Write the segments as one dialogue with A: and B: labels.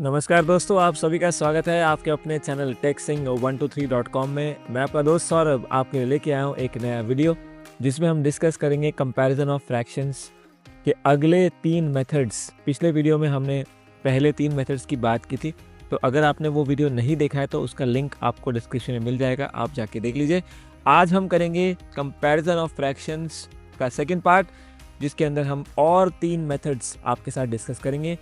A: नमस्कार दोस्तों, आप सभी का स्वागत है आपके अपने चैनल techsing123.com में। मैं आपका दोस्त सौरभ आपके लिए लेके आया हूँ एक नया वीडियो जिसमें हम डिस्कस करेंगे कंपैरिजन ऑफ फ्रैक्शंस के अगले 3 मेथड्स। पिछले वीडियो में हमने पहले 3 मेथड्स की बात की थी, तो अगर आपने वो वीडियो नहीं देखा है तो उसका लिंक आपको डिस्क्रिप्शन में मिल जाएगा, आप जाके देख लीजिए। आज हम करेंगे कंपैरिजन ऑफ फ्रैक्शंस का सेकेंड पार्ट, जिसके अंदर हम और 3 मेथड्स आपके साथ डिस्कस करेंगे।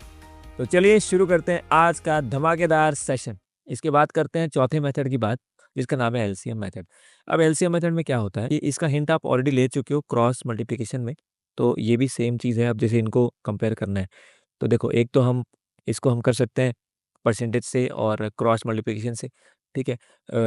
A: तो चलिए शुरू करते हैं आज का धमाकेदार सेशन। इसके बाद करते हैं चौथे मेथड की बात, जिसका नाम है एलसीएम मेथड। अब एलसीएम मेथड में क्या होता है, ये इसका हिंट आप ऑलरेडी ले चुके हो क्रॉस मल्टीप्लिकेशन में, तो ये भी सेम चीज़ है। अब जैसे इनको कंपेयर करना है तो देखो, एक तो हम इसको हम कर सकते हैं परसेंटेज से और क्रॉस मल्टीप्लिकेशन से, ठीक है।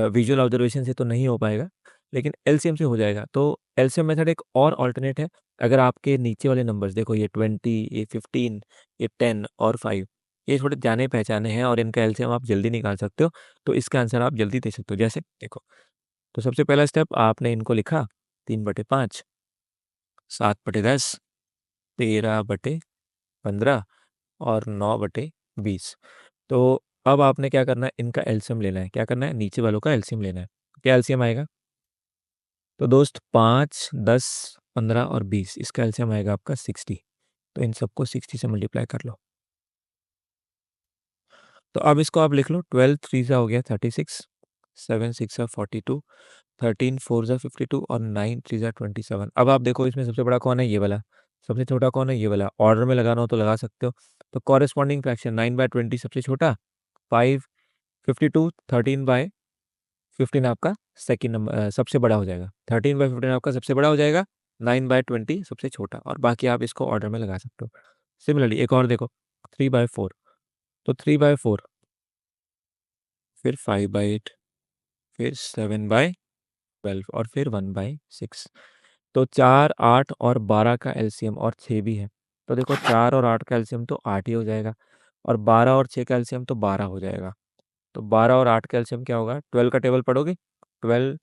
A: विजुअल ऑब्जर्वेशन से तो नहीं हो पाएगा, लेकिन एलसीएम से हो जाएगा। तो एलसीएम मेथड एक और अल्टरनेट है। अगर आपके नीचे वाले नंबर्स देखो, ये 20, ये 15, ये 10 और 5, ये थोड़े जाने पहचाने हैं और इनका एलसीएम आप जल्दी निकाल सकते हो, तो इसका आंसर आप जल्दी दे सकते हो। जैसे देखो, तो सबसे पहला स्टेप आपने इनको लिखा 3/5, 7/10, 13/15 और 9/20। तो अब आपने क्या करना है, इनका एलसीएम लेना है। क्या करना है, नीचे वालों का एलसीएम लेना है। क्या एलसीएम आएगा? तो दोस्त 5, 10, 15 और 20, इसका एलसीएम आएगा आपका 60। तो इन सबको 60 से मल्टीप्लाई कर लो। तो अब इसको आप लिख लो, 12 3 हो गया 36, 7 6 42, 13 4 52 और 9 3 27। अब आप देखो, इसमें सबसे बड़ा कौन है? ये वाला। सबसे छोटा कौन है? ये वाला। ऑर्डर में लगाना हो तो लगा सकते हो। तो कॉरेस्पॉन्डिंग फ्रैक्शन 9/20 सबसे छोटा, 5 52, 13/15 आपका सेकंड नंबर सबसे बड़ा हो जाएगा। 13/15 आपका सबसे बड़ा हो जाएगा, 9/20 सबसे छोटा, और बाकी आप इसको ऑर्डर में लगा सकते हो। सिमिलरली एक और देखो, 3/4, तो 3/4, फिर 5/8, फिर 7/12 और फिर 1/6। तो 4, 8 और 12 का एलसीएम और 6 भी है। तो देखो, 4 और 8 का एलसीएम तो 8 ही हो जाएगा, और 12 और 6 का एलसीएम तो 12 हो जाएगा। तो 12 और 8 का एलसीएम क्या होगा? 12 का टेबल पढ़ोगे, 12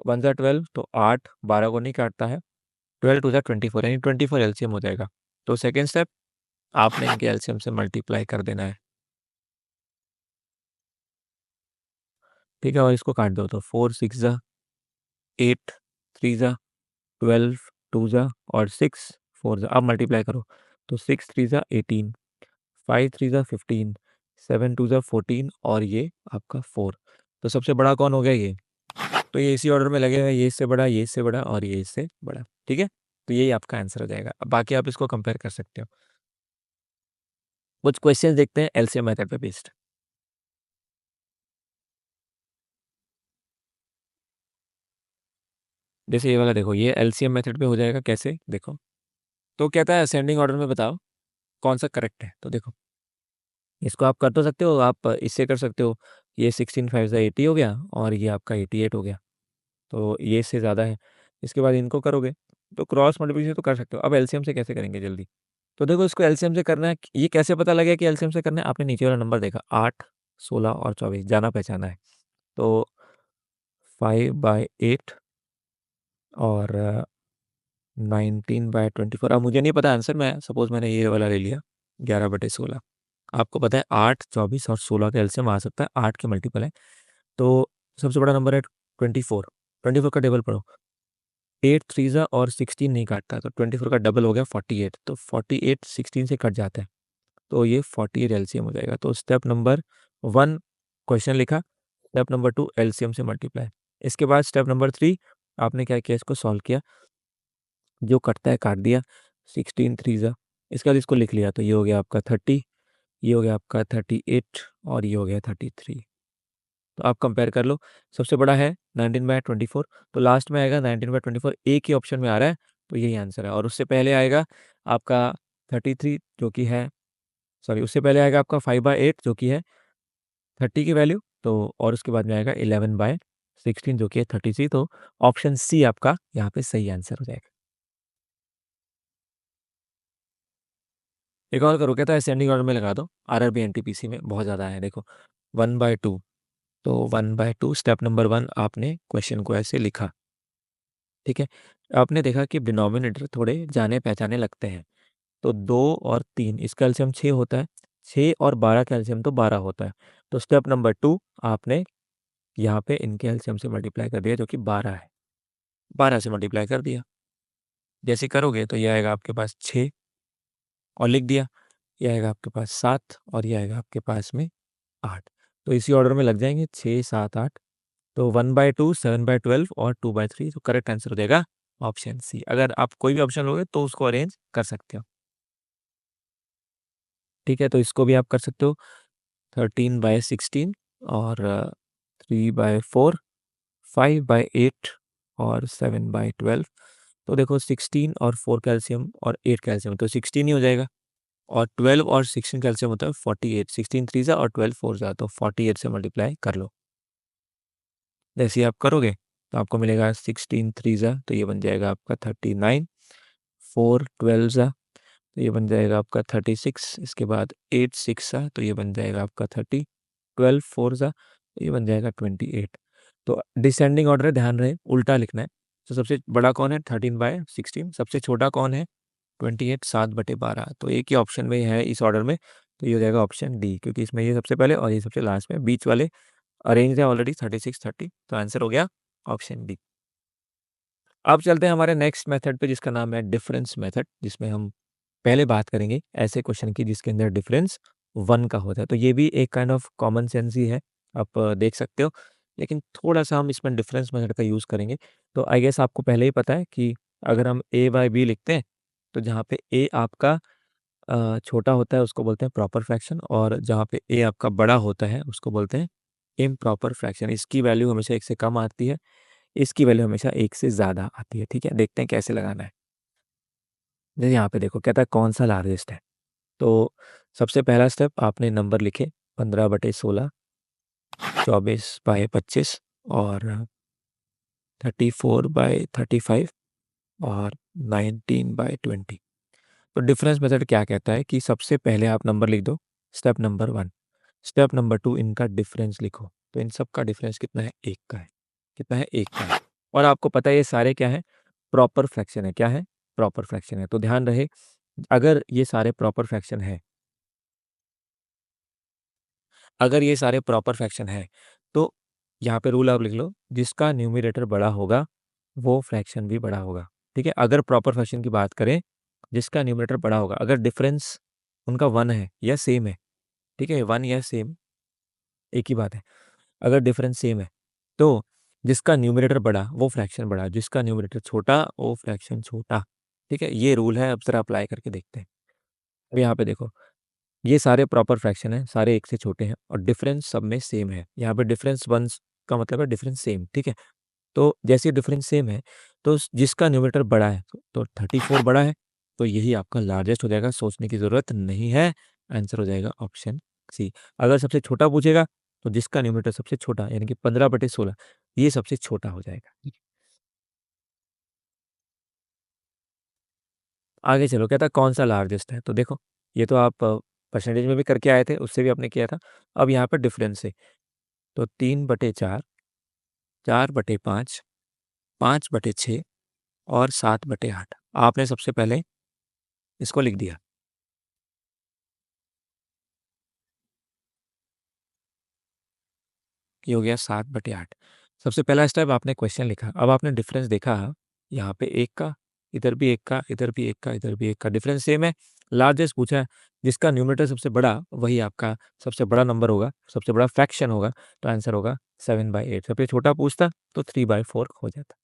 A: 1 जा 12, तो 8 12 को नहीं काटता है। 12 2 जा 24, यानी 24 एलसीएम हो जाएगा। तो सेकेंड स्टेप, आपने इनके एलसीएम से मल्टीप्लाई कर देना है, ठीक है, और इसको काट दो। तो 4 6 जा 8, 3 जा 12, 2 जा और 6 4 जा। अब मल्टीप्लाई करो, तो 6 3 जा 18, 5 3 जा 15, 7 2 जा 14 और ये आपका 4। तो सबसे बड़ा कौन हो गया? ये। तो ये इसी ऑर्डर में लगेगा, ये इससे बड़ा, ये इससे बड़ा और ये इससे बड़ा, ठीक है। तो यही आपका आंसर हो जाएगा। अब बाकी आप इसको कंपेयर कर सकते हो। कुछ क्वेश्चंस देखते हैं एलसीएम मेथड पे बेस्ड। जैसे ये वाला देखो, ये एलसीएम मेथड पे हो जाएगा। कैसे? देखो, तो कहता है असेंडिंग ऑर्डर में बताओ कौन सा करेक्ट है। तो देखो, इसको आप कर तो सकते हो, आप इससे कर सकते हो। ये 16 5 80 हो गया और ये आपका 88 हो गया, तो ये इससे ज़्यादा है। इसके बाद इनको करोगे तो क्रॉस मल्टीप्लिकेशन तो कर सकते हो। अब एलसीएम से कैसे करेंगे जल्दी? तो देखो, इसको एलसीएम से करना है। ये कैसे पता लगे कि एलसीएम से करना है? आपने नीचे वाला नंबर देखा, 8, 16 और 24, जाना पहचाना है। तो 5/8 और 19/24। अब मुझे नहीं पता आंसर, मैं सपोज मैंने ये वाला ले लिया, 11/16। आपको पता है 8, 24 और 16 का एलसीएम आ सकता है, 8 के मल्टीपल है। तो सबसे बड़ा नंबर है 24। 24 का टेबल पढ़ो, 8 3 जा और 16 नहीं काटता, तो 24 का डबल हो गया 48। तो 48 16 से कट जाता है, तो ये 48 एलसीएम हो जाएगा। तो स्टेप नंबर 1 क्वेश्चन लिखा, स्टेप नंबर 2 एलसीएम से मल्टीप्लाई। इसके बाद स्टेप नंबर 3 आपने क्या किया, इसको सॉल्व किया, जो कटता है काट दिया, 16 3 जा। इसके बाद इसको लिख लिया, तो ये हो गया आपका 30, ये हो गया आपका 38 और ये हो गया 33। तो आप कंपेयर कर लो, सबसे बड़ा है 19/24, तो लास्ट में आएगा 19/24, एक ही ऑप्शन में आ रहा है, तो यही आंसर है। और उससे पहले आएगा आपका 33 जो कि है, सॉरी, उससे पहले आएगा आपका 5/8 जो कि है 30 की वैल्यू, तो और उसके बाद में आएगा 11/16 जो कि है 33। तो ऑप्शन सी आपका यहाँ पे सही आंसर हो जाएगा। एक और करो, कहता है असेंडिंग ऑर्डर में लगा दो, आरआरबी एनटीपीसी में बहुत ज़्यादा है। देखो, 1/2, तो 1/2 स्टेप नंबर 1 आपने क्वेश्चन को ऐसे लिखा, ठीक है। आपने देखा कि डिनोमिनेटर थोड़े जाने पहचाने लगते हैं, तो 2 और 3 इसका एलसीएम 6 होता है। 6 और 12 का एलसीएम तो 12 होता है। तो स्टेप नंबर 2 आपने यहाँ पे इनके एलसीएम से मल्टीप्लाई कर दिया जो कि 12 है। 12 से मल्टीप्लाई कर दिया। जैसे करोगे तो ये आएगा आपके पास 6 और लिख दिया। ये आएगा आपके पास 7 और ये आएगा आपके पास में 8। तो इसी ऑर्डर में लग जाएँगे 6, 7, 8। तो 1/2, 7/12 और 2/3 तो करेक्ट आंसर हो जाएगा ऑप्शन सी। अगर आप कोई भी ऑप्शन लोगे तो उसको अरेंज कर सकते हो। ठीक है, तो इसको भी आप कर सकते हो 13/16 और 3/4, 5/8 और 7/12। तो देखो 16 और 4 कैल्शियम और 8 कैल्शियम तो 16 ही हो जाएगा और 12 और 16 कैल्शियम होता है 48। 16 3 जा और 12 4 जा तो 48 से मल्टीप्लाई कर लो। जैसे ही आप करोगे तो आपको मिलेगा 16 3 जा तो ये बन जाएगा आपका 39, 4 12 जा तो ये बन जाएगा आपका 36, इसके बाद 8 6 जा तो ये बन जाएगा आपका 30, 12 4 जा तो ये बन जाएगा 28। तो डिसेंडिंग ऑर्डर है, ध्यान रहे उल्टा लिखना है। तो सबसे बड़ा कौन है 13/16, सबसे छोटा कौन है 28 7/12। तो एक ही ऑप्शन में है इस ऑर्डर में, तो ये हो जाएगा ऑप्शन डी क्योंकि इसमें ये सबसे पहले और ये सबसे लास्ट में, बीच वाले अरेंज है ऑलरेडी 36 30। तो आंसर हो गया ऑप्शन डी। अब चलते हैं हमारे नेक्स्ट मेथड पे जिसका नाम है डिफरेंस मेथड, जिसमें हम पहले बात करेंगे ऐसे क्वेश्चन की जिसके अंदर डिफरेंस 1 का होता है। तो ये भी एक काइंड ऑफ कॉमन सेंस ही है, आप देख सकते हो। लेकिन थोड़ा-सा हम इसमें डिफरेंस मेथड का यूज़ करेंगे। तो आई गेस आपको पहले ही पता है कि अगर हम a बाय b लिखते हैं, तो जहाँ पे a आपका छोटा होता है उसको बोलते हैं प्रॉपर फ्रैक्शन और जहाँ पे a आपका बड़ा होता है उसको बोलते हैं इम्प्रॉपर फ्रैक्शन। इसकी वैल्यू हमेशा 1 से कम आती है, इसकी वैल्यू हमेशा 1 से ज़्यादा आती है। ठीक है? देखते हैं कैसे लगाना है। जैसे यहाँ पे देखो कहता है कौन-सा लार्जेस्ट है? तो सबसे पहला स्टेप आपने नंबर लिखे 15/16, 24/25 और 34/35 और 19/20। तो डिफरेंस मेथड क्या कहता है कि सबसे पहले आप नंबर लिख दो, स्टेप नंबर 1। स्टेप नंबर 2 इनका डिफरेंस लिखो। तो इन सब का डिफरेंस कितना है? 1 का है। कितना है? 1 का है। और आपको पता है ये सारे क्या हैं? प्रॉपर फ्रैक्शन है। क्या है? प्रॉपर फ्रैक्शन है। तो ध्यान रहे अगर ये सारे प्रॉपर फ्रैक्शन है, अगर ये सारे प्रॉपर फ्रैक्शन है, तो यहाँ पे रूल आप लिख लो, जिसका न्यूमरेटर बड़ा होगा, वो फ्रैक्शन भी बड़ा होगा। ठीक है? अगर प्रॉपर फ्रैक्शन की बात करें, जिसका न्यूमरेटर बड़ा होगा, अगर डिफरेंस उनका 1 है या सेम है, ठीक है? 1 या सेम एक ही बात है। अगर डिफरेंस सेम है, तो जिसका न्यूमरेटर बड़ा, वो फ्रैक्शन बड़ा, जिसका न्यूमरेटर छोटा, वो फ्रैक्शन छोटा। ठीक है? ये रूल है, अब ज़रा अप्लाई करके देखते हैं। अब यहाँ पे देखो ये सारे प्रॉपर फ्रैक्शन हैं, सारे 1 से छोटे हैं और डिफरेंस सब में सेम है। यहाँ पे डिफरेंस 1 का मतलब है डिफरेंस सेम, ठीक है? तो जैसे डिफरेंस सेम है, तो जिसका न्यूमरेटर बड़ा है, तो 34 बड़ा है, तो यही आपका लार्जेस्ट हो जाएगा, सोचने की ज़रूरत नहीं है। आंसर हो जाएगा ऑप्शन सी। अगर सबसे छोटा पूछेगा, तो जिसका न्यूमरेटर सबसे छोटा यानी कि 15/16 ये सबसे छोटा हो जाएगा। ठीक है? आगे चलो कहता है कौन-सा लार्जेस्ट है? तो देखो, ये तो आप परसेंटेज में भी करके आए थे, उससे भी आपने किया था। अब यहाँ पे डिफरेंस है। तो 3/4, 4/5, 5/6 और 7/8 आपने सबसे पहले इसको लिख दिया। ये हो गया 7/8। सबसे पहला स्टेप आपने क्वेश्चन लिखा। अब आपने डिफरेंस देखा यहाँ पे 1 का, इधर भी 1 का, इधर भी 1 का, इधर भी 1 का। डिफरेंस सेम है। लार्जेस्ट पूछा है, जिसका न्यूमरेटर सबसे बड़ा वही आपका सबसे बड़ा नंबर होगा, सबसे बड़ा फ्रैक्शन होगा, तो आंसर होगा 7/8। सबसे छोटा पूछता तो 3/4 हो जाता।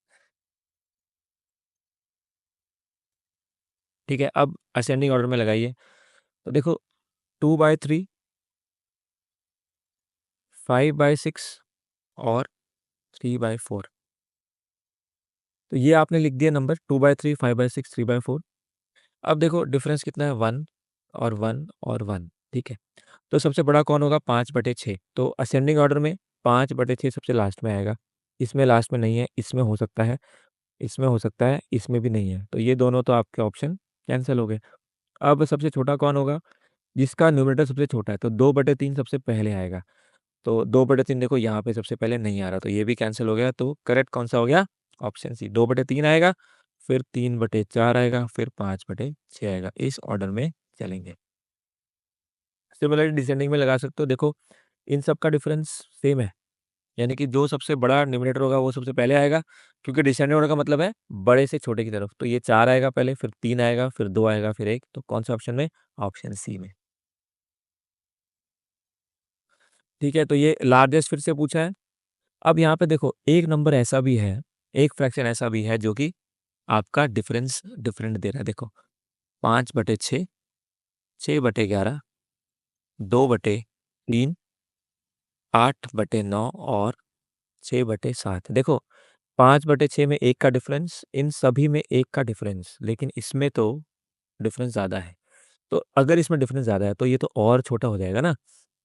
A: ठीक है, अब असेंडिंग ऑर्डर में लगाइए। तो देखो 2/3, 5/6 और 3/4। तो ये आपने लिख दिया नंबर 2/3, 5/6, 3/4। अब देखो डिफरेंस कितना है 1 और 1 और 1, ठीक है? तो सबसे बड़ा कौन होगा 5/6। तो असेंडिंग ऑर्डर में 5/6 सबसे लास्ट में आएगा। इसमें लास्ट में नहीं है, इसमें हो सकता है, इसमें हो सकता है, इसमें भी नहीं है। तो ये दोनों तो आपके ऑप्शन कैंसल हो गए। अब सबसे छोटा कौन होगा? जिसका न्यूमरेटर सबसे छोटा है, तो 2/3 सबसे पहले आएगा। तो 2/3 देखो यहाँ पे सबसे पहले नहीं आ रहा, तो ये भी कैंसल हो गया। तो करेक्ट कौन-सा हो गया? ऑप्शन सी 2/3 आएगा, फिर 3/4 आएगा, फिर 5/6 आएगा। इस ऑर्डर में चलेंगे। सिमिलरली डिसेंडिंग में लगा सकते हो। देखो इन सब का डिफरेंस सेम है, यानी कि जो सबसे बड़ा न्यूमरेटर होगा वो सबसे पहले आएगा, क्योंकि डिसेंडिंग ऑर्डर का मतलब है बड़े से छोटे की तरफ। तो ये 4 आएगा पहले, फिर 3 आएगा, फिर 2 आएगा, फिर 1। तो कौन से ऑप्शन में? ऑप्शन सी में। ठीक है, तो ये लार्जेस्ट फिर से पूछा है। अब यहाँ पे देखो एक नंबर ऐसा भी है, एक फ्रैक्शन ऐसा भी है जो कि आपका डिफरेंस डिफरेंट दे रहा है। देखो 5/6, 6/11, 2/3, 8/9 और 6/7। देखो 5/6 में 1 का डिफरेंस, इन सभी में 1 का डिफरेंस, लेकिन इसमें तो डिफरेंस ज़्यादा है। तो अगर इसमें डिफरेंस ज़्यादा है तो ये तो और छोटा हो जाएगा ना।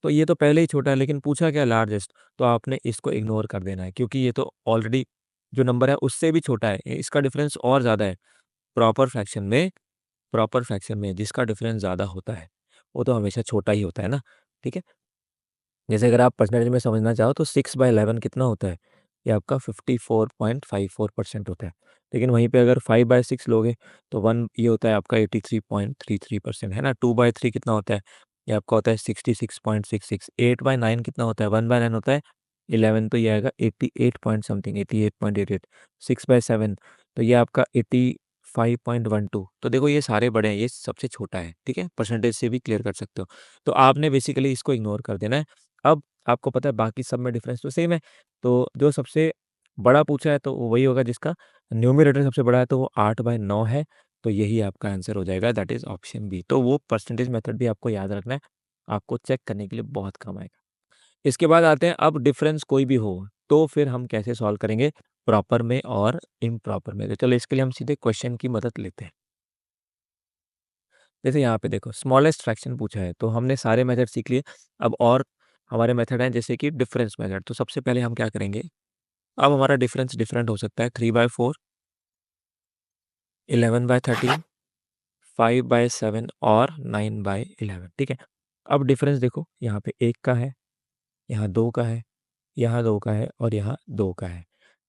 A: तो ये तो पहले ही छोटा है, लेकिन पूछा क्या लार्जेस्ट, तो आपने इसको इग्नोर कर देना है, क्योंकि ये तो ऑलरेडी जो नंबर है उससे भी छोटा है, इसका डिफरेंस और ज़्यादा है। प्रॉपर फ्रैक्शन में, प्रॉपर फ्रैक्शन में जिसका डिफरेंस ज़्यादा होता है वो तो हमेशा छोटा ही होता है ना। ठीक है, जैसे अगर आप परसेंटेज में समझना चाहो तो 6/11 कितना होता है? ये आपका 54.54% होता है। लेकिन वहीं पे अगर 5/6 लोगे तो 1 ये होता है आपका 83.33%, है ना। 2/3 कितना होता है? ये आपका होता है 66.66। 8/9 कितना होता है? 1/9 होता है 11, तो ये आएगा 88 पॉइंट समथिंग, 88.88। 6/7 तो ये आपका 85.12। तो देखो ये सारे बड़े हैं, ये सबसे छोटा है। ठीक है, परसेंटेज से भी क्लियर कर सकते हो। तो आपने बेसिकली इसको इग्नोर कर देना है। अब आपको पता है बाकी सब में डिफरेंस तो सेम है, तो जो सबसे बड़ा पूछा है तो वो वही होगा जिसका न्यूमरेटर सबसे बड़ा है, तो वो 8/9 है। तो यही आपका आंसर हो जाएगा, दैट इज़ ऑप्शन बी। तो वो परसेंटेज मेथड भी आपको याद रखना है, आपको चेक करने के लिए बहुत काम आएगा। इसके बाद आते हैं, अब डिफरेंस कोई भी हो तो फिर हम कैसे सॉल्व करेंगे, प्रॉपर में और इम्प्रॉपर में। तो चलो इसके लिए हम सीधे क्वेश्चन की मदद लेते हैं। जैसे यहाँ पे देखो स्मॉलेस्ट फ्रैक्शन पूछा है, तो हमने सारे मेथड सीख लिए। अब और हमारे मेथड हैं जैसे कि डिफरेंस मेथड। तो सबसे पहले हम क्या करेंगे, अब हमारा डिफरेंस डिफरेंट हो सकता है 3/4, 11/13, 5/7 और 9/11। ठीक है, अब डिफरेंस देखो यहाँ पे 1 का है, यहाँ 2 का है, यहाँ 2 का है और यहाँ 2 का है।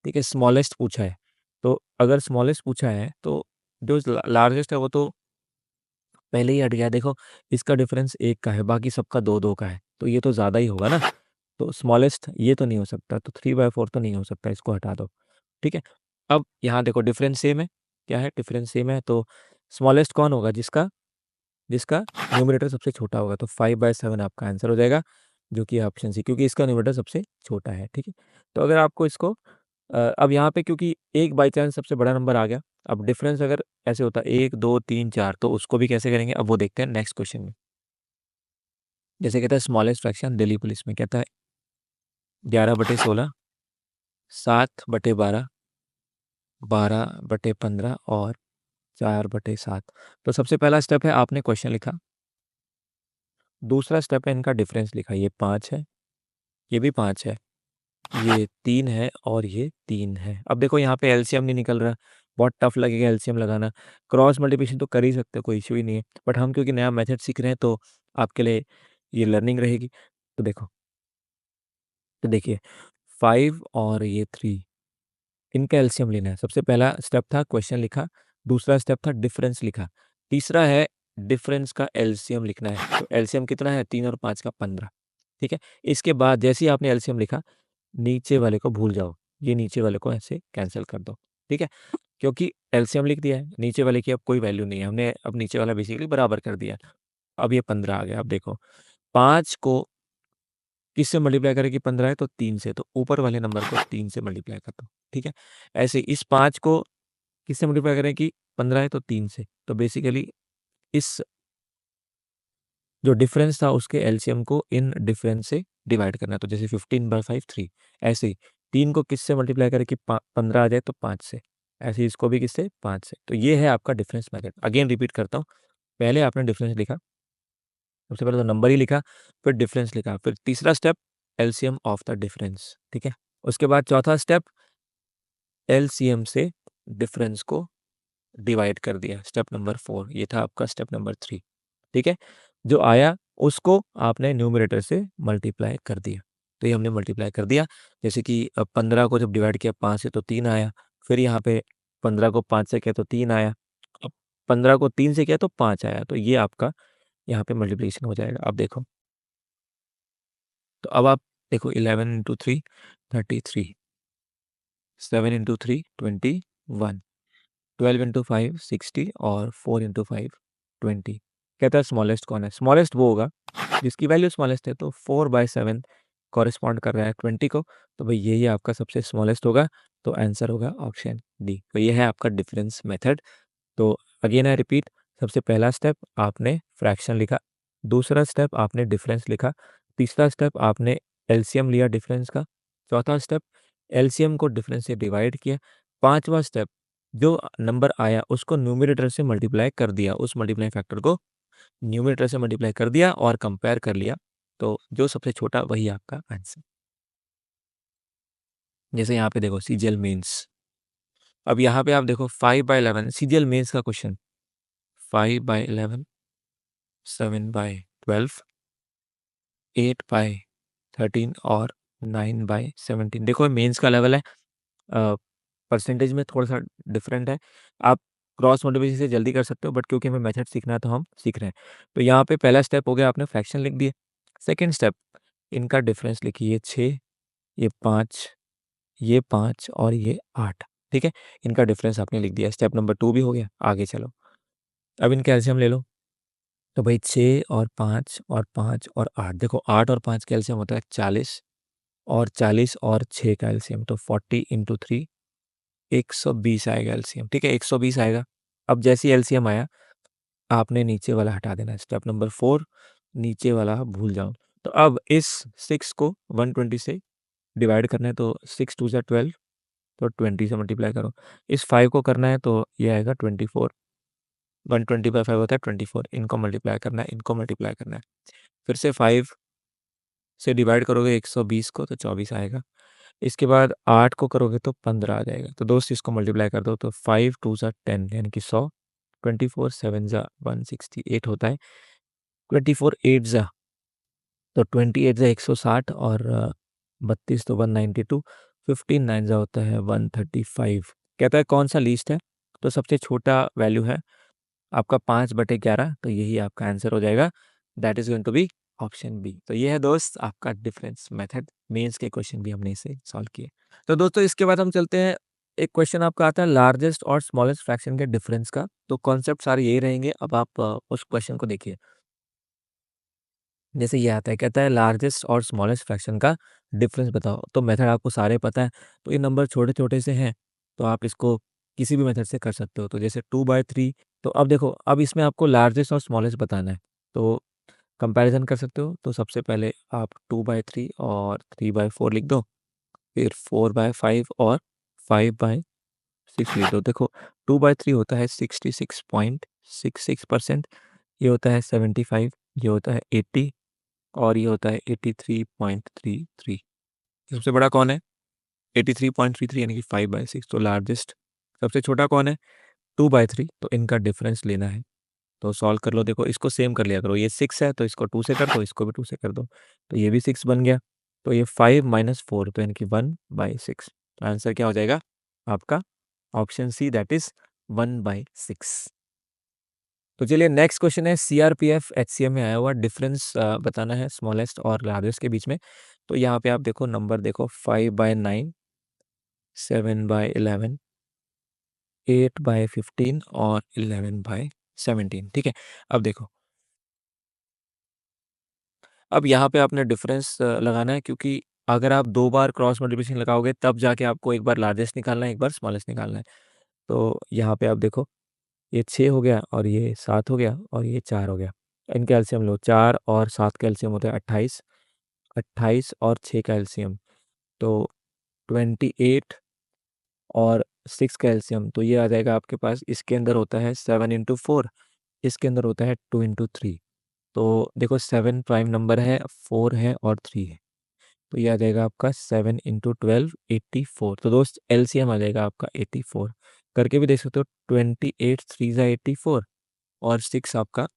A: ठीक है, स्मॉलेस्ट पूछा है, तो अगर स्मॉलेस्ट पूछा है तो जो लार्जेस्ट है वो तो पहले ही हट गया। देखो इसका डिफरेंस 1 का है, बाकी सबका 2-2 का है, तो ये तो ज़्यादा ही होगा ना। तो स्मॉलेस्ट ये तो नहीं हो सकता, तो 3/4 तो नहीं हो सकता, इसको हटा दो। ठीक है, अब यहाँ देखो डिफरेंस सेम है, क्या है डिफरेंस सेम है, तो स्मॉलेस्ट कौन होगा? जिसका जिसका न्यूमरेटर सबसे छोटा होगा। तो 5/7 आपका आंसर हो जाएगा, जो कि ऑप्शन सी, क्योंकि इसका न्यूमरेटर सबसे छोटा है। ठीक है, तो अगर आपको इसको अब यहाँ पे क्योंकि एक बाई चांस सबसे बड़ा नंबर आ गया, अब डिफरेंस अगर ऐसे होता 1, 2, 3, 4, तो उसको भी कैसे करेंगे, अब वो देखते हैं नेक्स्ट क्वेश्चन में। जैसे कहता है स्मॉलेस्ट फ्रैक्शन दिल्ली पुलिस में कहता है 11/16, 7/12, 12/15 और 4/7। तो सबसे पहला स्टेप है आपने क्वेश्चन लिखा, दूसरा स्टेप है इनका डिफरेंस लिखा। ये 5 है, ये भी 5 है, ये 3 है और ये 3 है। अब देखो यहाँ पे एलसीएम नहीं निकल रहा, बहुत टफ लगेगा एलसीएम लगाना। क्रॉस मल्टीप्लिकेशन तो कर ही सकते हो, कोई इश्यू ही नहीं है, बट हम क्योंकि नया मेथड सीख रहे हैं तो आपके लिए ये लर्निंग रहेगी। तो देखो, तो देखिए 5 और ये 3, इनका एलसीएम लेना है। सबसे पहला स्टेप था क्वेश्चन लिखा, दूसरा स्टेप था डिफरेंस लिखा, तीसरा है डिफरेंस का एलसीएम लिखना है। तो एलसीएम कितना है? 3 और 5 का 15। ठीक है, इसके बाद जैसे ही आपने एलसीएम लिखा, नीचे वाले को भूल जाओ, ये नीचे वाले को ऐसे कैंसल कर दो। ठीक है, क्योंकि एलसीएम लिख दिया है, नीचे वाले की अब कोई वैल्यू नहीं है, हमने अब नीचे वाला बेसिकली बराबर कर दिया। अब ये 15 आ गया। अब देखो 5 को किससे मल्टीप्लाई करें कि 15 है, तो 3 से, तो ऊपर वाले नंबर को 3 से मल्टीप्लाई कर दो। ठीक है, ऐसे इस 5 को किससे मल्टीप्लाई करें कि 15 है तो 3 से, तो बेसिकली इस जो डिफरेंस था उसके एलसीएम को इन डिफरेंस से डिवाइड करना है। तो जैसे 15/5 3, ऐसे ही 3 को किससे मल्टीप्लाई करें कि 15 आ जाए, तो 5 से, ऐसे ही इसको भी किससे, 5 से। तो ये है आपका डिफरेंस मेथड। अगेन रिपीट करता हूँ, पहले आपने डिफरेंस लिखा, सबसे पहले तो नंबर ही लिखा, फिर डिफरेंस लिखा, फिर तीसरा step LCM of the difference. ठीक है, उसके बाद चौथा स्टेप एलसीएम से डिफरेंस को डिवाइड कर दिया, स्टेप नंबर 4। ये था आपका स्टेप नंबर 3। ठीक है, जो आया उसको आपने न्यूमरेटर से मल्टीप्लाई कर दिया। तो ये हमने मल्टीप्लाई कर दिया, जैसे कि 15 को जब डिवाइड किया 5 से तो 3 आया, फिर यहाँ पे 15 को 5 से किया तो 3 आया, अब 15 को 3 से किया तो 5 आया। तो ये आपका यहाँ पे मल्टीप्लिकेशन हो जाएगा। अब देखो तो अब आप देखो 11 इंटू 3 33, 7 इंटू 3 21, 12 इंटू 5 60 और 4 इंटू 5 20। कहता है स्मॉलेस्ट कौन है? स्मॉलेस्ट वो होगा जिसकी वैल्यू स्मॉलेस्ट है, तो 4/7 कॉरेस्पॉन्ड कर रहा है 20 को, तो भाई यही आपका सबसे स्मॉलेस्ट होगा। तो आंसर होगा ऑप्शन डी। तो ये है आपका डिफरेंस मेथड। तो अगेन आई रिपीट, सबसे पहला स्टेप आपने फ्रैक्शन लिखा, दूसरा स्टेप आपने डिफरेंस लिखा, तीसरा स्टेप आपने एलसीएम लिया डिफरेंस का, चौथा स्टेप एलसीएम को डिफरेंस से डिवाइड किया, पांचवा स्टेप जो नंबर आया उसको न्यूमरेटर से मल्टीप्लाई कर दिया, उस मल्टीप्लाई फैक्टर को न्यूमरेटर से मल्टीप्लाई कर दिया और कंपेयर कर लिया, तो जो सबसे छोटा वही आपका आंसर। जैसे यहाँ पे देखो सीजीएल मेंस, अब यहाँ पे आप देखो 5/11 सीजीएल मेंस का क्वेश्चन, 5/11, 7/12, 8/13 और 9/17। देखो मेंस का लेवल है, परसेंटेज में थोड़ा सा डिफरेंट है। आप क्रॉस मल्टीप्लिकेशन से जल्दी कर सकते हो, बट क्योंकि हमें मेथड सीखना है तो हम सीख रहे हैं। तो यहाँ पे पहला स्टेप हो गया, आपने फ्रैक्शन लिख दिए। सेकेंड स्टेप, इनका डिफरेंस लिखिए, ये 6, ये 5, ये 5 और ये 8। ठीक है, इनका डिफरेंस आपने लिख दिया। स्टेप नंबर 2 भी हो गया। आगे चलो, अब इनका एलसीएम ले लो। तो भाई 6 और 5 और 5 और 8, देखो 8 और 5 का एलसीएम होता है 40, और 40 और 6 का एलसीएम तो 40 इंटू 3 120 आएगा एलसीएम। ठीक है, 120 आएगा। अब जैसे ही एलसीएम आया, आपने नीचे वाला हटा देना है। स्टेप नंबर 4, नीचे वाला भूल जाओ। तो अब इस 6 को 120 से डिवाइड करना है, तो 6 2 ज़ा 12, तो 20 से मल्टीप्लाई करो। इस 5 को करना है तो ये आएगा 24, 120/5 होता है 24। इनको मल्टीप्लाई करना है, इनको मल्टीप्लाई करना है। फिर से 5 से डिवाइड करोगे 120 को, तो 24 आएगा। इसके बाद 8 को करोगे तो 15 आ जाएगा। तो दोस्त इसको मल्टीप्लाई कर दो, तो 5 2 ज़ा 10 यानी कि 100, 24 7 ज़ा 168 होता है, 24 8 ज़ा, तो 28 ज़ा 160 और 32 तो 192, 15 9 ज़ा होता है 135। कहता है कौन सा लीस्ट है? तो सबसे छोटा वैल्यू है आपका 5/11, तो यही आपका आंसर हो जाएगा। That is going to be option B. तो ये है दोस्त आपका डिफरेंस मेथड। मेंस के क्वेश्चन भी हमने इसे सॉल्व किए। तो दोस्तों इसके बाद हम चलते हैं, एक क्वेश्चन आपका आता है लार्जेस्ट और स्मॉलेस्ट फ्रैक्शन के डिफरेंस का। तो कॉन्सेप्ट सारे यही रहेंगे। अब आप उस क्वेश्चन को देखिए। जैसे ये आता है, कहता है लार्जेस्ट और स्मॉलेस्ट फ्रैक्शन का डिफरेंस बताओ। तो मेथड आपको सारे पता है, तो ये नंबर छोटे छोटे से हैं, तो आप इसको किसी भी मेथड से कर सकते हो। तो जैसे 2/3, तो अब देखो, अब इसमें आपको लार्जेस्ट और स्मॉलेस्ट बताना है, तो कंपैरिजन कर सकते हो। तो सबसे पहले आप 2/3 और 3/4 लिख दो, फिर 4/5 और 5/6 लिख दो। देखो 2/3 होता है 66.66%, ये होता है 75, ये होता है 80 और ये होता है 83.33। सबसे बड़ा कौन है? 83.33 यानी कि 5/6। तो लार्जेस्ट, सबसे छोटा कौन है? 2/3। तो इनका डिफरेंस लेना है, तो सॉल्व कर लो। देखो इसको सेम कर लिया करो, ये 6 है तो इसको 2 से कर दो, इसको भी 2 से कर दो, तो ये भी 6 बन गया। तो ये 5 - 4, तो यानी कि 1/6। तो आंसर क्या हो जाएगा आपका? Option C, that is 1/6। तो चलिए नेक्स्ट क्वेश्चन है, सीआरपीएफ एचसीएम में आया हुआ डिफरेंस बताना है स्मॉलेस्ट और लार्जेस्ट के बीच में। तो यहाँ पे आप देखो नंबर देखो, 5/9, 7/11, 8/15 और 11/17। ठीक है, अब देखो, अब यहाँ पे आपने डिफरेंस लगाना है, क्योंकि अगर आप 2 बार क्रॉस मल्टीप्लिकेशन लगाओगे तब जाके आपको एक बार लार्जेस्ट निकालना है, एक बार स्मॉलेस्ट निकालना है। तो यहाँ पे आप देखो, ये 6 हो गया और ये 7 हो गया और ये 4 हो गया। इनका एलसीएम लो, 4 और 7 का एलसीएम होता है 28, 28 और 6 का एलसीएम तो 28 और 6 का एलसीएम, तो ये आ जाएगा आपके पास। इसके अंदर होता है 7 इंटू 4, इसके अंदर होता है 2 इंटू 3। तो देखो 7 प्राइम नंबर है, 4 है और 3 है, तो ये आ जाएगा आपका 7 इंटू 12 84। तो दोस्त एलसीएम आ जाएगा आपका 84। करके भी देख सकते हो, 28 3 ज़ा 84 और 6 आपका,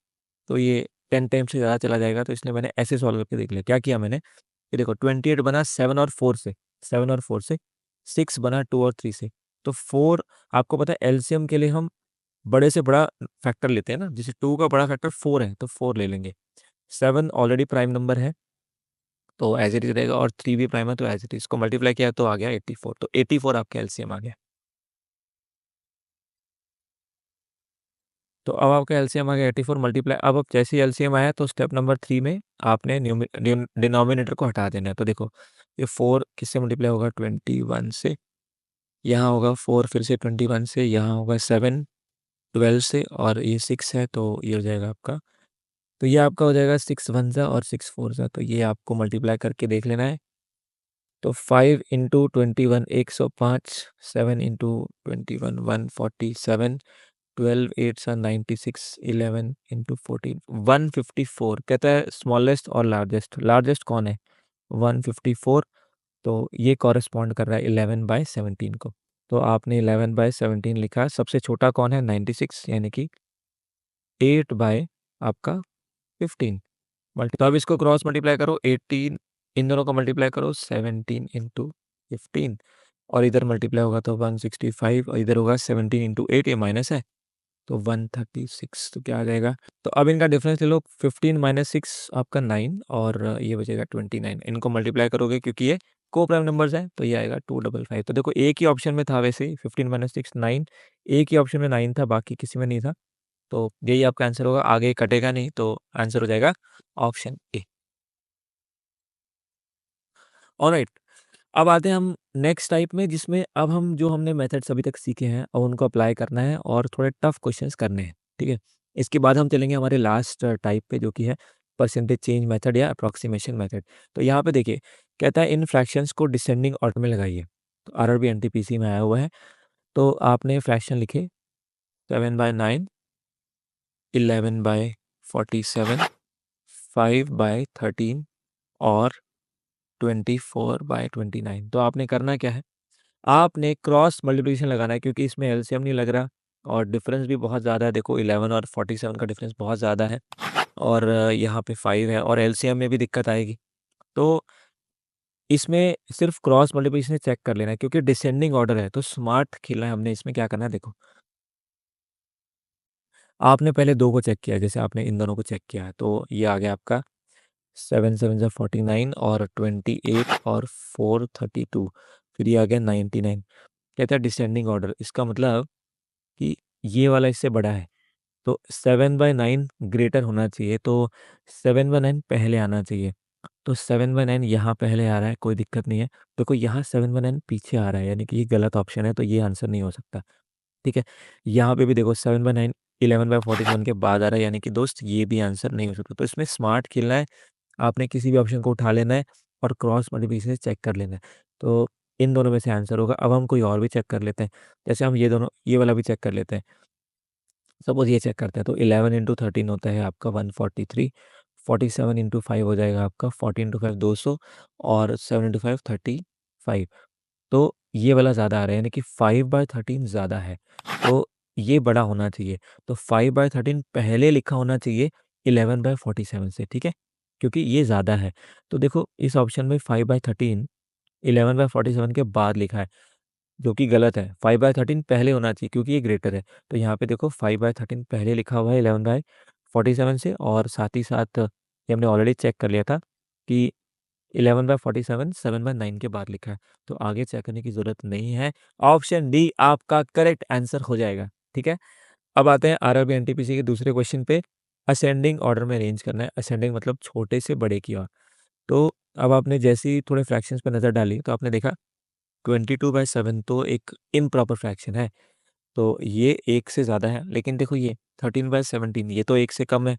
A: तो ये 10 टाइम से ज़्यादा चला जाएगा, तो इसलिए मैंने ऐसे सॉल्व करके देख लिया। क्या किया मैंने, ये देखो 28 बना 7 और 4 से, 7 और 4 से, 6 बना 2 और 3 से, तो 4, आपको पता है एलसीएम के लिए हम बड़े से बड़ा फैक्टर लेते हैं ना, जैसे 2 का बड़ा फैक्टर 4 है तो 4 ले लेंगे। 7 ऑलरेडी प्राइम नंबर है, तो एज इट इज रहेगा, और 3 भी प्राइम है तो एज इट इज, इसको मल्टीप्लाई किया तो आ गया 84, तो 84 आपका एलसीएम आ गया। तो अब आपका एलसीएम आ गया 84 मल्टीप्लाई। अब जैसे ही एलसीएम आया तो स्टेप नंबर 3 में आपने डिनोमिनेटर को हटा देना है। तो देखो ये 4 किससे मल्टीप्लाई होगा, 21 से, यहाँ होगा 4 फिर से 21 से, यहाँ होगा 7 12 से, और ये 6 है तो ये हो जाएगा आपका, तो ये आपका हो जाएगा 6 1 सा और 6 4 सा, तो ये आपको मल्टीप्लाई करके देख लेना है। तो 5 इंटू 21 105, 7 इंटू 21 147, 12 8 सा 96, 11 इंटू 14 154। कहता है स्मॉलेस्ट और लार्जेस्ट, लार्जेस्ट कौन है, 154, तो ये कॉरेस्पॉन्ड कर रहा है 11/17 को। तो आपने 11/17 लिखा। सबसे छोटा कौन है, 96, यानी कि 8 बाय आपका 15 मल्टी, तो अब इसको क्रॉस मल्टीप्लाई करो, 18 इन दोनों को मल्टीप्लाई करो 17 इंटू 15, और इधर मल्टीप्लाई होगा तो 165, और इधर होगा 17 इंटू 8, ये माइनस है तो 136, तो क्या आ जाएगा। तो अब इनका डिफरेंस ले लो, 15 माइनस 6 आपका 9, और ये बचेगा 29। इनको मल्टीप्लाई करोगे क्योंकि ये को प्राइम नंबर्स है तो ये आएगा 255। तो देखो एक ही ऑप्शन में था, वैसे ही 15 माइनस 6 9, एक ही ऑप्शन में 9 था, बाकी किसी में नहीं था, तो यही आपका आंसर होगा, आगे कटेगा नहीं, तो आंसर हो जाएगा ऑप्शन ए। ऑलराइट, अब आते हैं हम नेक्स्ट टाइप में, जिसमें अब हम जो हमने मेथड्स अभी तक सीखे हैं अब उनको अप्लाई करना है और थोड़े टफ क्वेश्चंस करने हैं, ठीक है। इसके बाद हम चलेंगे हमारे लास्ट टाइप पे, जो कि है परसेंटेज चेंज मेथड या अप्रॉक्सीमेशन मेथड। तो यहाँ पे देखिए, कहता है इन फ्रैक्शंस को डिसेंडिंग ऑर्डर में लगाइए। तो आरआरबी एनटीपीसी में आया हुआ है, तो आपने फ्रैक्शन लिखे 7/9, 11/47, 5/13 और 24/29। तो आपने करना क्या है, आपने क्रॉस मल्टीप्लिकेशन लगाना है, क्योंकि इसमें एलसीएम नहीं लग रहा और डिफरेंस भी बहुत ज़्यादा है। देखो 11 और 47 का डिफरेंस बहुत ज़्यादा है, और यहाँ पे 5 है, और एलसीएम में भी दिक्कत आएगी। तो इसमें सिर्फ क्रॉस मल्टीप्लिकेशन चेक कर लेना है, क्योंकि डिसेंडिंग ऑर्डर है, तो स्मार्ट खेलना है हमने। इसमें क्या करना है, देखो आपने पहले दो को चेक किया, जैसे आपने इन दोनों को चेक किया है, तो ये आ गया आपका 7 7 जा 49 और 28 और 432, फिर ये आ गया 99। कहता है डिसेंडिंग ऑर्डर, इसका मतलब कि ये वाला इससे बड़ा है, तो 7/9 ग्रेटर होना चाहिए, तो 7/9 पहले आना चाहिए। तो 7/9 यहाँ पहले आ रहा है, कोई दिक्कत नहीं है। देखो यहाँ 7/9 पीछे आ रहा है, यानी कि ये गलत ऑप्शन है, तो ये आंसर नहीं हो सकता, ठीक है। यहाँ पे भी देखो 7/9 11/47 के बाद आ रहा है, यानी कि दोस्त ये भी आंसर नहीं हो सकता। तो इसमें स्मार्ट खेलना है, आपने किसी भी ऑप्शन को उठा लेना है और क्रॉस मल्टीप्लिकेशन से चेक कर लेना है। तो इन दोनों में से आंसर होगा। अब हम कोई और भी चेक कर लेते हैं, जैसे हम ये दोनों, ये वाला भी चेक कर लेते हैं। सपोज़ ये चेक करते हैं, तो 11 इंटू 13 होता है आपका 143, 47 इंटू 5 हो जाएगा आपका 40 इंटू 5 200, और 7 इंटू 5 35। तो ये वाला ज़्यादा आ रहा है, यानी कि 5/13 ज़्यादा है, तो ये बड़ा होना चाहिए। तो 5/13 पहले लिखा होना चाहिए 11/47 से, ठीक है? क्योंकि ये ज़्यादा है। तो देखो इस ऑप्शन में 5/13 11/47 के बाद लिखा है, जो कि गलत है। 5/13 पहले होना चाहिए, क्योंकि ये ग्रेटर है। तो यहाँ पे देखो 5/13 पहले लिखा हुआ है 11/47 से, और साथ ही साथ ये हमने ऑलरेडी चेक कर लिया था कि 11/47 7/9 के बाद लिखा है, तो आगे चेक करने की ज़रूरत नहीं है। ऑप्शन डी आपका करेक्ट आंसर हो जाएगा, ठीक है? अब आते हैं आरआरबी एनटीपीसी के दूसरे क्वेश्चन पे। असेंडिंग ऑर्डर में अरेंज करना है, असेंडिंग मतलब छोटे से बड़े की ओर। तो अब आपने जैसे ही थोड़े फ्रैक्शंस पे नज़र डाली, तो आपने देखा 22/7 तो एक इम्प्रॉपर फ्रैक्शन है, तो ये 1 से ज़्यादा है। लेकिन देखो ये 13/17 ये तो 1 से कम है,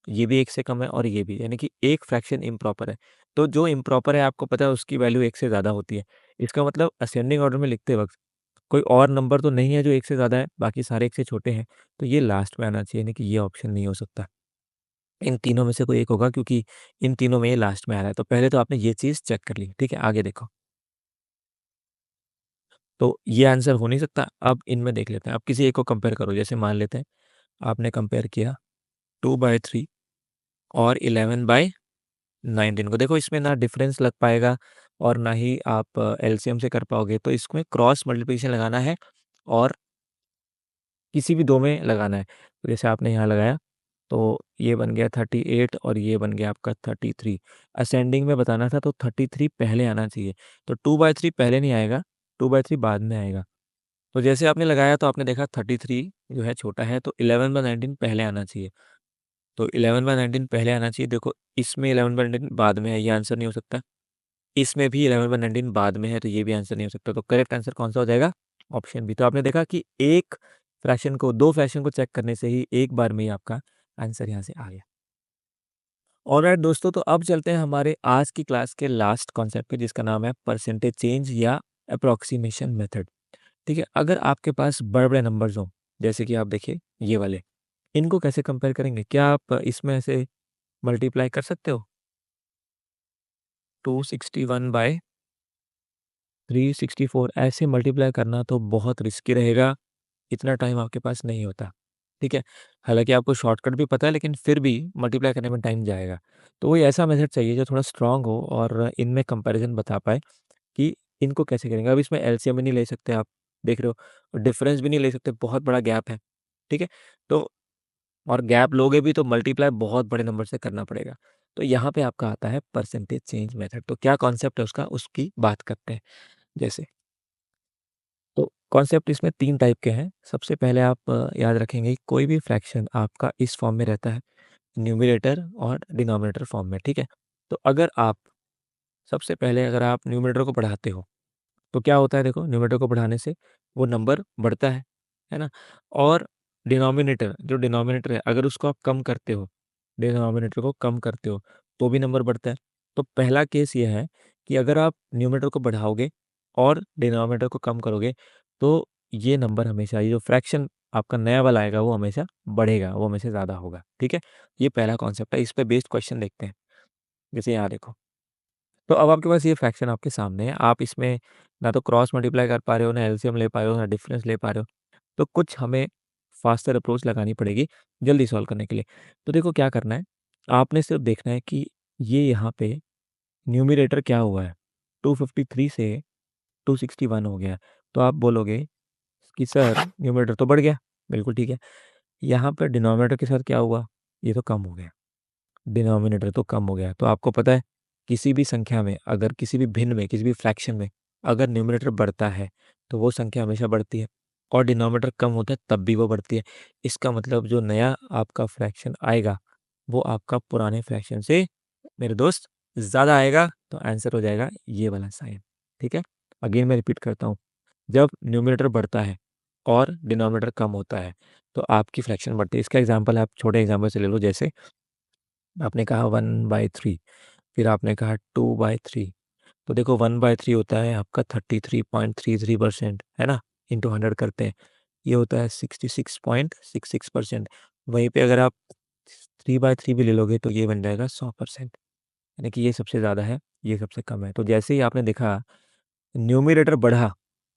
A: ये भी 1 से कम है, और ये भी, यानी कि एक फ्रैक्शन इम्प्रॉपर है। तो जो इम्प्रॉपर है आपको पता है उसकी वैल्यू 1 से ज़्यादा होती है। इसका मतलब असेंडिंग ऑर्डर में लिखते वक़्त कोई और नंबर तो नहीं है जो 1 से ज़्यादा है, बाकी सारे 1 से छोटे हैं, तो ये लास्ट में आना चाहिए, यानी कि ये ऑप्शन नहीं हो सकता। इन तीनों में से कोई एक होगा, क्योंकि इन तीनों में ये लास्ट में आ रहा है। तो पहले तो आपने ये चीज़ चेक कर ली, ठीक है? आगे देखो। तो ये आंसर हो नहीं सकता। अब इनमें देख लेते हैं। अब किसी एक को कंपेयर करो, जैसे मान लेते हैं आपने कंपेयर किया 2/3 और 11/19 को। देखो इसमें ना डिफरेंस लग पाएगा और ना ही आप एलसीएम से कर पाओगे, तो इसमें क्रॉस मल्टीप्लिकेशन लगाना है और किसी भी दो में लगाना है। तो जैसे आपने यहाँ लगाया, तो ये बन गया 38 और ये बन गया आपका 33। असेंडिंग में बताना था तो 33 पहले आना चाहिए। तो 2/3 पहले नहीं आएगा, 2/3 बाद में आएगा। तो जैसे आपने लगाया तो आपने देखा 33 जो है छोटा है, तो 11/19 पहले आना चाहिए। तो 11/19 पहले आना चाहिए। देखो इसमें 11/19 बाद में है, ये आंसर नहीं हो सकता। इसमें भी 11/19 बाद में है, तो ये भी आंसर नहीं हो सकता। तो करेक्ट आंसर कौन सा हो जाएगा? Option B. तो आपने देखा कि एक फ्रैक्शन को, दो फ्रैक्शन को चेक करने से ही एक बार में ही आपका आंसर यहाँ से आ गया। ऑलराइट दोस्तों, तो अब चलते हैं हमारे आज की क्लास के लास्ट कॉन्सेप्ट पे, जिसका नाम है परसेंटेज चेंज या अप्रोक्सीमेशन मेथड। ठीक है, अगर आपके पास बड़े बड़े नंबर्स हों, जैसे कि आप देखिए ये वाले, इनको कैसे कंपेयर करेंगे? क्या आप इसमें ऐसे मल्टीप्लाई कर सकते हो? 261 बाय 364 ऐसे मल्टीप्लाई करना तो बहुत रिस्की रहेगा, इतना टाइम आपके पास नहीं होता। ठीक है, हालांकि आपको शॉर्टकट भी पता है, लेकिन फिर भी मल्टीप्लाई करने में टाइम जाएगा। तो कोई ऐसा मेथड चाहिए जो थोड़ा स्ट्रांग हो और इनमें कंपैरिजन बता पाए कि इनको कैसे करेंगे। अब इसमें एलसीएम भी नहीं ले सकते आप, देख रहे हो, डिफरेंस भी नहीं ले सकते, बहुत बड़ा गैप है। ठीक है, तो और गैप लोगे भी तो मल्टीप्लाई बहुत बड़े नंबर से करना पड़ेगा। तो यहाँ पे आपका आता है परसेंटेज चेंज मेथड। तो क्या कॉन्सेप्ट है उसका, उसकी बात करते हैं। जैसे, तो कॉन्सेप्ट इसमें 3 टाइप के हैं। सबसे पहले आप याद रखेंगे कि कोई भी फ्रैक्शन आपका इस फॉर्म में रहता है, न्यूमरेटर और डिनोमिनेटर फॉर्म में। ठीक है, तो अगर आप सबसे पहले अगर आप न्यूमरेटर को बढ़ाते हो तो क्या होता है? देखो, न्यूमरेटर को बढ़ाने से वो नंबर बढ़ता है ना? और डिनोमिनेटर, जो डिनोमिनेटर है, अगर उसको आप कम करते हो, डिनोमिनेटर को कम करते हो, तो भी नंबर बढ़ता है। तो पहला केस ये है कि अगर आप न्यूमरेटर को बढ़ाओगे और डिनोमिनेटर को कम करोगे, तो ये नंबर हमेशा, ये जो फ्रैक्शन आपका नया वाला आएगा, वो हमेशा बढ़ेगा, वो हमेशा ज़्यादा होगा। ठीक है? ये पहला कॉन्सेप्ट है। इस पे बेस्ड क्वेश्चन देखते हैं। जैसे यहाँ देखो, तो अब आपके पास ये फ्रैक्शन आपके सामने है। आप इसमें ना तो क्रॉस मल्टीप्लाई कर पा रहे हो, ना एलसीएम ले पा रहे हो, ना डिफरेंस ले पा रहे हो। तो कुछ हमें फास्टर अप्रोच लगानी पड़ेगी जल्दी सॉल्व करने के लिए। तो देखो क्या करना है, आपने सिर्फ देखना है कि ये यहाँ पे न्यूमरेटर क्या हुआ है, 253 से 261 हो गया है। तो आप बोलोगे कि सर न्यूमरेटर तो बढ़ गया, बिल्कुल ठीक है। यहाँ पर डिनोमिनेटर के साथ क्या हुआ? ये तो कम हो गया, डिनोमिनेटर तो कम हो गया। तो आपको पता है, किसी भी संख्या में, अगर किसी भी भिन्न में, किसी भी फ्रैक्शन में अगर न्यूमरेटर बढ़ता है तो वो संख्या हमेशा बढ़ती है, और डिनोमिनेटर कम होता है तब भी वो बढ़ती है। इसका मतलब जो नया आपका फ्रैक्शन आएगा वो आपका पुराने फ्रैक्शन से, मेरे दोस्त, ज़्यादा आएगा। तो आंसर हो जाएगा ये वाला साइन। ठीक है, अगेन मैं रिपीट करता हूँ, जब न्यूमरेटर बढ़ता है और डिनोमिनेटर कम होता है तो आपकी फ्रैक्शन बढ़ती है। इसका एग्जाम्पल आप छोटे एग्जाम्पल से ले लो। जैसे आपने कहा 1/3, फिर आपने कहा 2/3। तो देखो 1/3 होता है आपका 33.33%, है ना? इंटू 100 करते हैं, ये होता है 66.66%। वहीं पे अगर आप 3/3 भी ले लोगे तो ये बन जाएगा 100%। यानी कि ये सबसे ज़्यादा है, ये सबसे कम है। तो जैसे ही आपने देखा न्यूमरेटर बढ़ा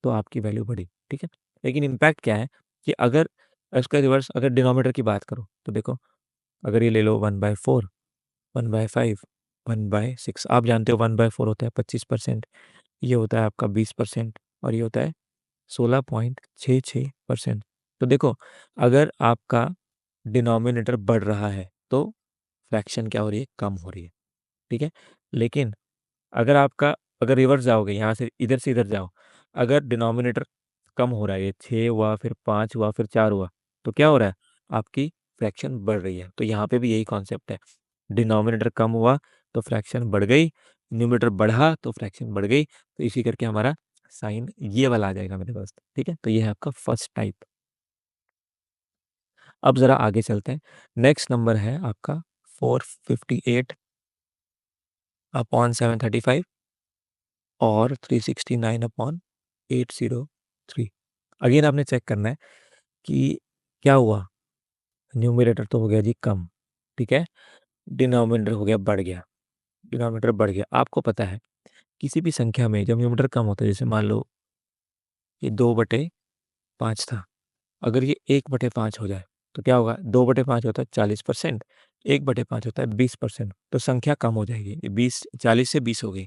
A: तो आपकी वैल्यू बढ़ी। ठीक है, लेकिन इम्पैक्ट क्या है कि अगर इसका रिवर्स, अगर डिनोमिनेटर की बात करो तो देखो, अगर ये ले लो 1/4, 1/5, 1/6, आप जानते हो 1/4 होता है 25%, ये होता है आपका 20%, और ये होता है 16.66%। तो देखो, अगर आपका डिनोमिनेटर बढ़ रहा है तो फ्रैक्शन क्या हो रही है? कम हो रही है। ठीक है, लेकिन अगर आपका, अगर रिवर्स जाओगे, यहाँ से इधर जाओ, अगर डिनोमिनेटर कम हो रहा है, ये 6 हुआ, फिर 5 हुआ, फिर 4 हुआ, तो क्या हो रहा है? आपकी फ्रैक्शन बढ़ रही है। तो यहाँ पे भी यही कॉन्सेप्ट है, डिनोमिनेटर कम हुआ तो फ्रैक्शन बढ़ गई, न्यूमरेटर बढ़ा तो फ्रैक्शन बढ़ गई। तो इसी करके हमारा साइन ये वाला आ जाएगा मेरे पास। ठीक है, तो ये है आपका फर्स्ट टाइप। अब ज़रा आगे चलते हैं। नेक्स्ट नंबर है आपका 458 अपॉन 735 और 369 अपॉन 803। अगेन आपने चेक करना है कि क्या हुआ, न्यूमरेटर तो हो गया जी कम, ठीक है, डिनोमिनेटर हो गया बढ़ गया, डिनोमिनेटर बढ़ गया। आपको पता है किसी भी संख्या में जब न्यूमरेटर कम होता है, जैसे मान लो ये 2/5 था, अगर ये 1/5 हो जाए तो क्या होगा? 2/5 होता है 40%, 1/5 होता है 20%। तो संख्या कम हो जाएगी, ये 20, 40 से 20 हो गई।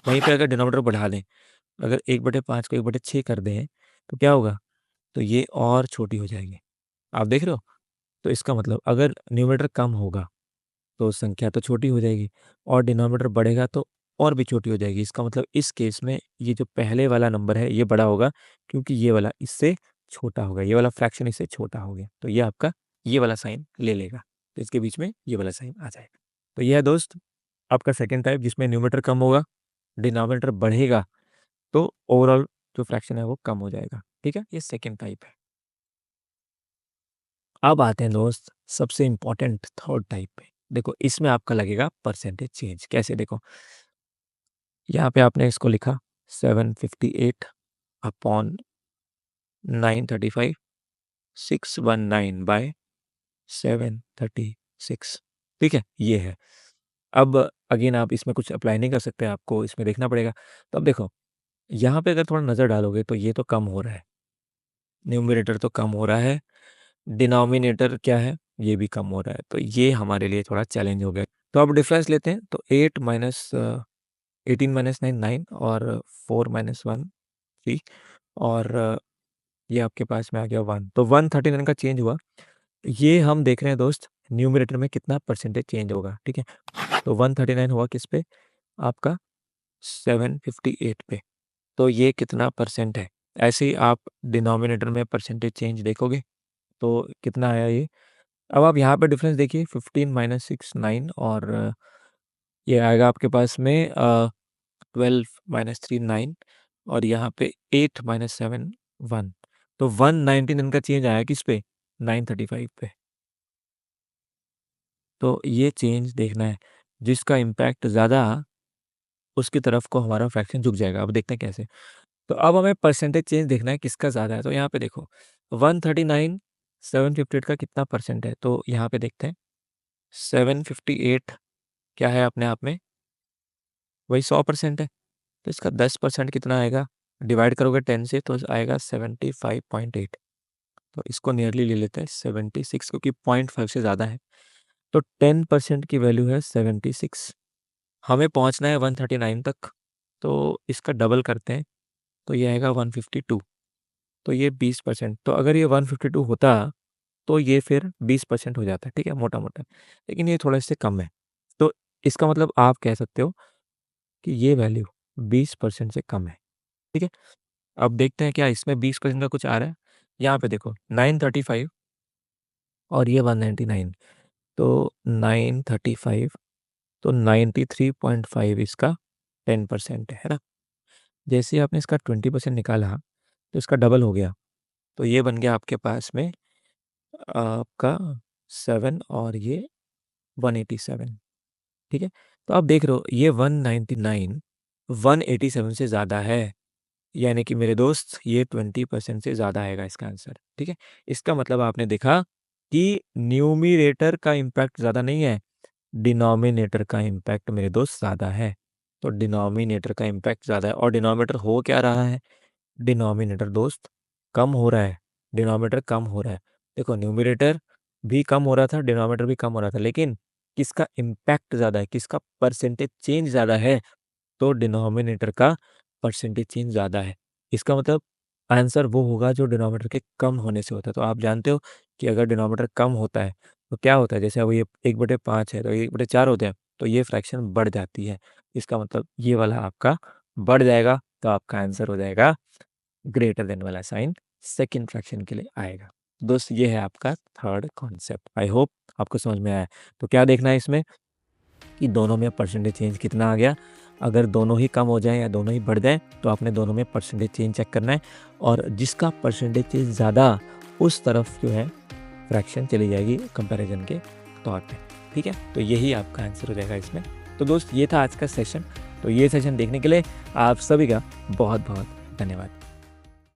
A: वहीं पे अगर डिनोमिनेटर बढ़ा दें, अगर 1/5 को 1/6 कर दें तो क्या होगा? तो ये और छोटी हो जाएगी। आप देख रहे हो? तो इसका मतलब अगर न्यूमरेटर कम होगा तो संख्या तो छोटी हो जाएगी, और डिनोमिनेटर बढ़ेगा तो और भी छोटी हो जाएगी। इसका मतलब इस केस में ये जो पहले वाला नंबर है ये बड़ा होगा, क्योंकि ये वाला इससे छोटा होगा, ये वाला फ्रैक्शन इससे छोटा हो गया, तो ये आपका ये वाला साइन ले लेगा, तो इसके बीच में ये वाला साइन आ जाएगा। तो यह है दोस्त आपका सेकेंड टाइप, जिसमें न्यूमरेटर कम होगा, डिनोमिनेटर बढ़ेगा, तो ओवरऑल जो फ्रैक्शन है वो कम हो जाएगा। ठीक है, ये सेकेंड टाइप है। अब आते हैं दोस्त सबसे इंपॉर्टेंट थर्ड टाइप पे। देखो इसमें आपका लगेगा परसेंटेज चेंज। कैसे? देखो यहाँ पे आपने इसको लिखा 758 अपॉन 935, 619 बाय 736। ठीक है, ये है। अब अगेन आप इसमें कुछ अप्लाई नहीं कर सकते, आपको इसमें देखना पड़ेगा। तो अब देखो यहाँ पे अगर थोड़ा नज़र डालोगे तो ये तो कम हो रहा है, न्यूमरेटर तो कम हो रहा है, डिनोमिनेटर क्या है, ये भी कम हो रहा है, तो ये हमारे लिए थोड़ा चैलेंज हो गया। तो अब डिफरेंस लेते हैं, तो 8 माइनस 18 माइनस 9 9, और 4 माइनस 1 3, और ये आपके पास में आ गया 1, तो 139 का चेंज हुआ। ये हम देख रहे हैं दोस्त न्यूमरेटर में कितना परसेंटेज चेंज होगा। ठीक है, तो 139 हुआ किस पे? आपका 758 पे। तो ये कितना परसेंट है? ऐसे ही आप डिनोमिनेटर में परसेंटेज चेंज देखोगे तो कितना आया ये। अब आप यहाँ पे डिफरेंस देखिए, 15 माइनस 6 9, और ये आएगा आपके पास में 12 माइनस 3 9, और यहाँ पे 8 माइनस 7 1। तो 199 का चेंज आया किस पे? 935 पे। तो ये चेंज देखना है, जिसका इम्पैक्ट ज़्यादा उसकी तरफ को हमारा फ्रैक्शन झुक जाएगा। अब देखते हैं कैसे। तो अब हमें परसेंटेज चेंज देखना है किसका ज़्यादा है। तो यहाँ पे देखो 139 758 का कितना परसेंट है, तो यहाँ पे देखते हैं 758 क्या है अपने आप में, वही 100% है। तो इसका 10% कितना आएगा, डिवाइड करोगे 10 से तो आएगा 75.8। तो इसको नियरली ले लेते हैं 76, क्योंकि 0.5 से ज़्यादा है। तो 10% की वैल्यू है 76, हमें पहुंचना है 139 तक, तो इसका डबल करते हैं तो ये आएगा 152। तो ये 20%, तो अगर ये 152 होता तो ये फिर 20% हो जाता है। ठीक है, मोटा मोटा, लेकिन ये थोड़ा इससे कम है। तो इसका मतलब आप कह सकते हो कि ये वैल्यू 20% से कम है। ठीक है, अब देखते हैं क्या इसमें 20% का कुछ आ रहा है। यहाँ पे देखो 935 और ये 199, तो 935, तो 93.5 इसका 10% है ना। जैसे ही आपने इसका 20% निकाला तो इसका डबल हो गया, तो ये बन गया आपके पास में आपका 7, और ये 187। ठीक है, तो आप देख रहे हो ये 199 187 से ज़्यादा है, यानी कि मेरे दोस्त ये 20% से ज़्यादा आएगा इसका आंसर। ठीक है, इसका मतलब आपने देखा कि न्यूमरेटर का इम्पैक्ट ज़्यादा नहीं है, डिनोमिनेटर का इम्पैक्ट मेरे दोस्त ज़्यादा है। तो डिनोमिनेटर का इम्पैक्ट ज़्यादा है, और डिनोमिनेटर हो क्या रहा है, डिनोमिनेटर दोस्त कम हो रहा है, डिनोमिनेटर कम हो रहा है। देखो न्यूमरेटर भी कम हो रहा था, डिनोमिनेटर भी कम हो रहा था, लेकिन किसका इम्पैक्ट ज़्यादा है, किसका परसेंटेज चेंज ज़्यादा है, तो डिनोमिनेटर का परसेंटेज चेंज ज़्यादा है। इसका मतलब आंसर वो होगा जो डिनोमिनेटर के कम होने से होता है। तो आप जानते हो कि अगर डिनोमिनेटर कम होता है तो क्या होता है, जैसे अब ये 1/5 है तो 1/4 होते हैं, तो ये फ्रैक्शन बढ़ जाती है। इसका मतलब ये वाला आपका बढ़ जाएगा, तो आपका आंसर हो जाएगा ग्रेटर देन वाला साइन सेकंड फ्रैक्शन के लिए आएगा। दोस्त ये है आपका थर्ड कॉन्सेप्ट। आई होप आपको समझ में आया है। तो क्या देखना है इसमें कि दोनों में परसेंटेज चेंज कितना आ गया। अगर दोनों ही कम हो जाएँ या दोनों ही बढ़ जाएँ तो आपने दोनों में परसेंटेज चेंज चेक करना है, और जिसका परसेंटेज चेंज ज़्यादा उस तरफ जो है फ्रैक्शन चली जाएगी कंपैरिजन के तौर पे। ठीक है, तो यही आपका आंसर हो जाएगा इसमें। तो दोस्त ये था आज का सेशन। तो ये सेशन देखने के लिए आप सभी का बहुत बहुत धन्यवाद।